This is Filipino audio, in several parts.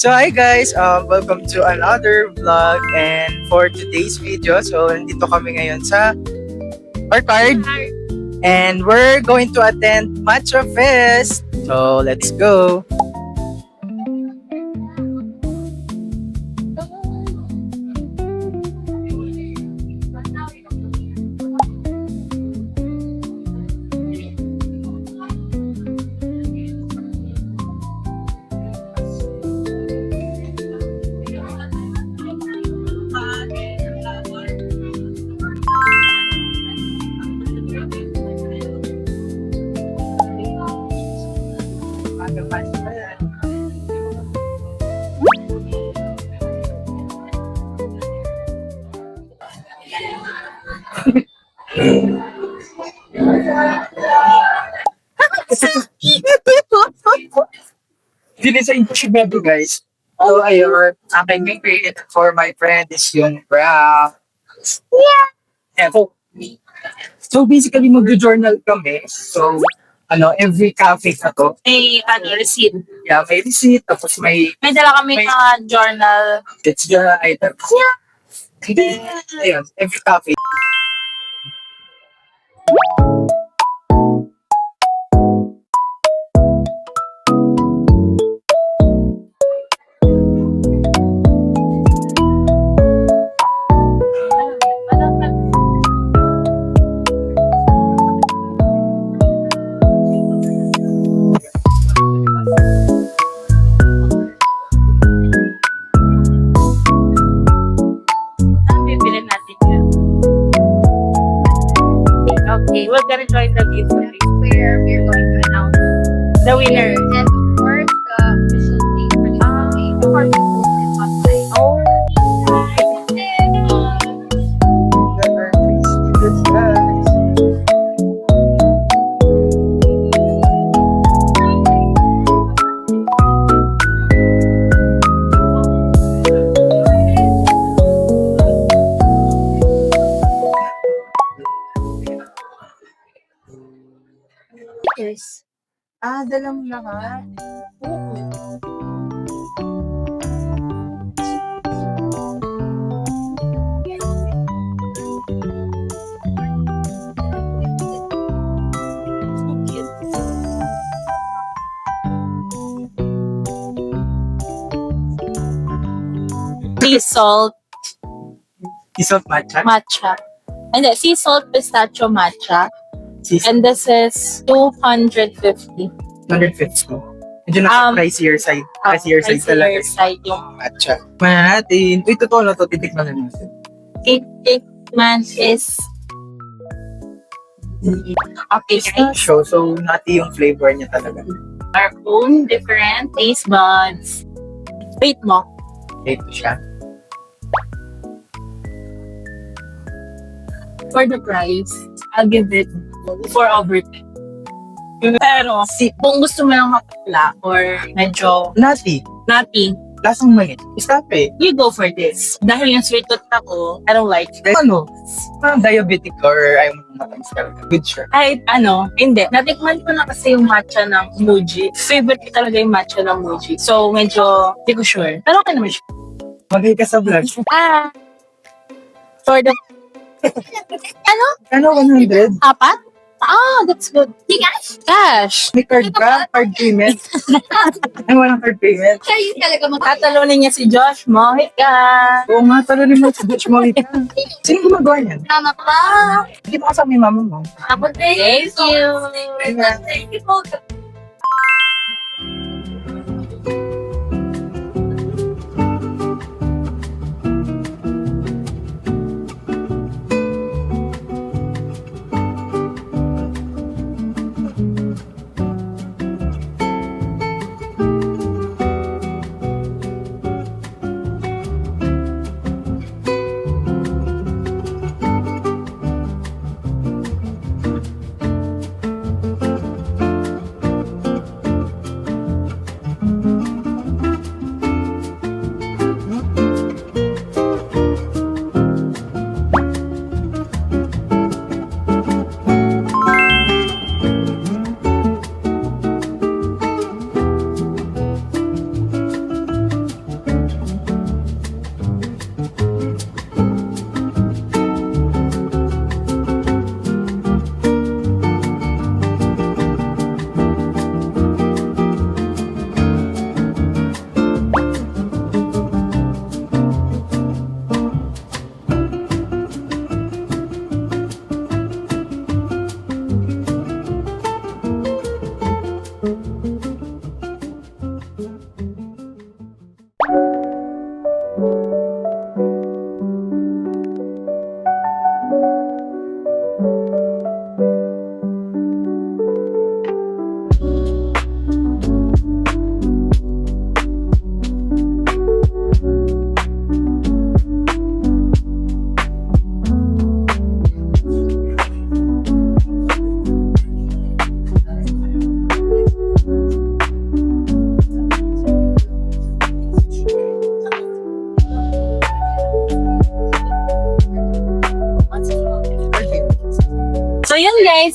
So hi guys, welcome to another vlog and for today's video, so nandito kami ngayon sa Orchard and we're going to attend Matcha Fest. So let's go. Dinisign ko si Bebe guys. So ayun, aking create for my friend is yung craft. Yeah. So basically mag-journal kami. So every cafe na to. May receipt. Yeah, may receipt. Tapos may May dala kami journal. it's the item. Yeah. Ayun, every cafe. Bibilin natin yun. Okay, we're gonna join the giveaway where we're going to announce the winner. And for the official date for the giveaway, before we post it online. Oh, Yes. Dala mo lahat. sea salt Isang matcha. matcha. And then sea salt pistachio matcha. Season And this is 250. 150. Medyo nasa pricier side. Pricier side talaga. Side yung Matcha. Mana natin. Uy, totoo na to. Titikman na natin. man is okay, Pistachio. So, nati yung flavor niya talaga. our own different taste buds. Wait mo. Ito siya. For the price, I'll give it 4 over 10. Pero, kung gusto mo lang mapakla or medyo Nati. nutty, Lasang maliit. Iskape. you go for this. Dahil yung sweet tooth ako, I don't like it. Parang diabetic or ayaw mo matamis talaga. Good siya. Kahit hindi. Natikman ko na kasi yung matcha ng Muji. Favorite ko talaga yung matcha ng Muji. So, medyo, di ko sure. Pero okay naman siya. Magay ka sa vlog. For the, Ano, 100? apat? That's good. Cash. May card ka? Card payment? Ay, walang card payment. Kaya yun talaga Tatalunin niya si Josh Mohit ka. Oo nga, talunin mo sa Dutch Molly. Sino gumagawa niyan? Tama pa. Hindi mo kasama yung mama mo. Ako din. Thank you. Thank you po.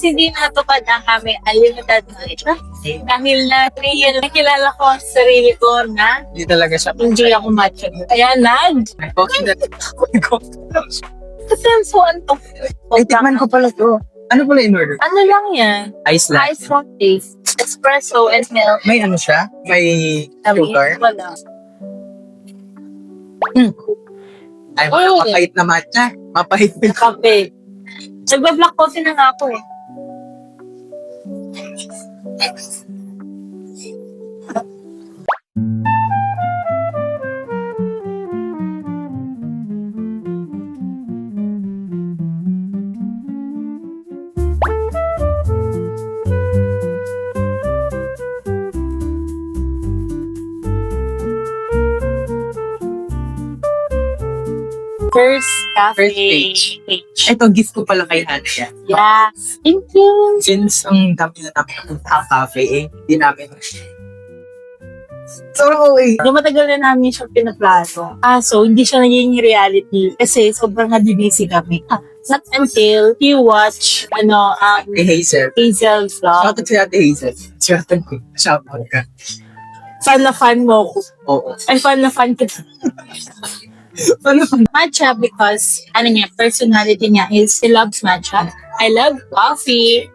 Since hindi natupad ang aming unlimited knowledge, dahil na 3 years, nakilala ko ang sarili ko na Hindi talaga siya. enjoy ako matcha. Kaya Okay na. kasi I'm so antok. Ay, tikman ko pala to. Ano pala in order? Ano lang yan? Ice latte. Ice latte, espresso, and milk. May ano siya? May sugar? Wala. Ay, Uy. mapahit na matcha. Mapahit na. Kape. Nagba-black coffee na nga ako eh. First cafe First page. Ito, gift ko pala kay Hania. Yes. Thank you. Since ang dami na namin napunta ang cafe, hindi namin. So, eh. Yung matagal na namin siya pinaplano. So hindi siya naging reality kasi sobrang busy kami. Not until you watch, Kay Hazel. Hazel vlog. Shoutout si Ate Hazel. Shoutout ko. Shoutout ka. Fan na fan mo ko. Oo. Ay, fan na fan kita. Ano pa? Matcha because, personality niya is he loves matcha. I love coffee.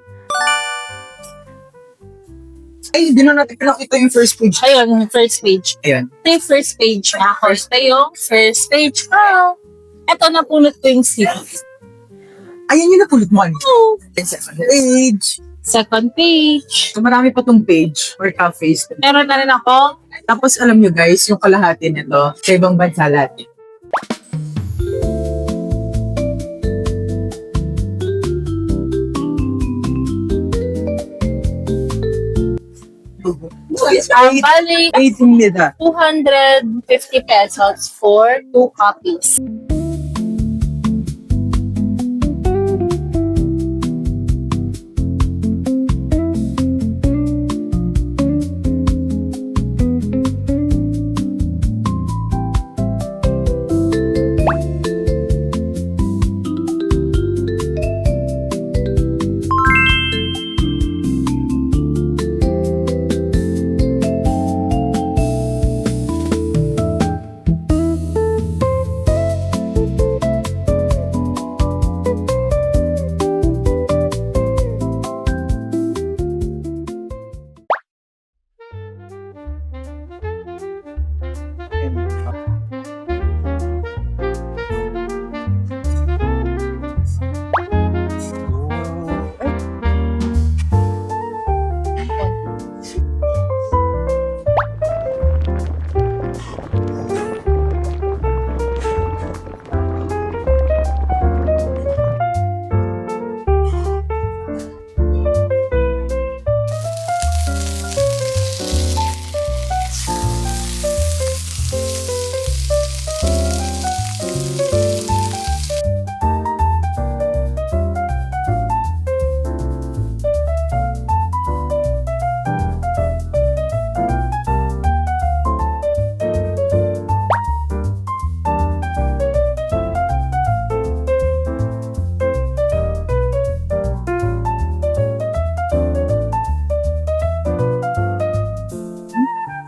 Ay, hindi na natin pinakita yung first page. Ayun, yung first page. Ayan. Ito yung first page na ako. Ito yung first page ko. Ito, napulot ko yung series. Ayan yung napulot mo. Second page. Second page. So, marami pa tong page or cafes. Meron na rin ako. Tapos, alam nyo guys, yung kalahati nito, sa ibang bansa lahat. Bali, 18 nila. 250 pesos for 2 copies.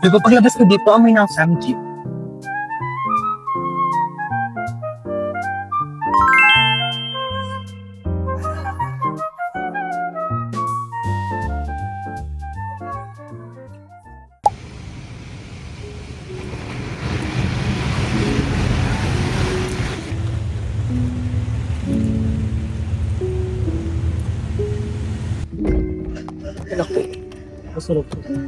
Di ba paglabas ko dito, amoy ng samgyup. Masarap.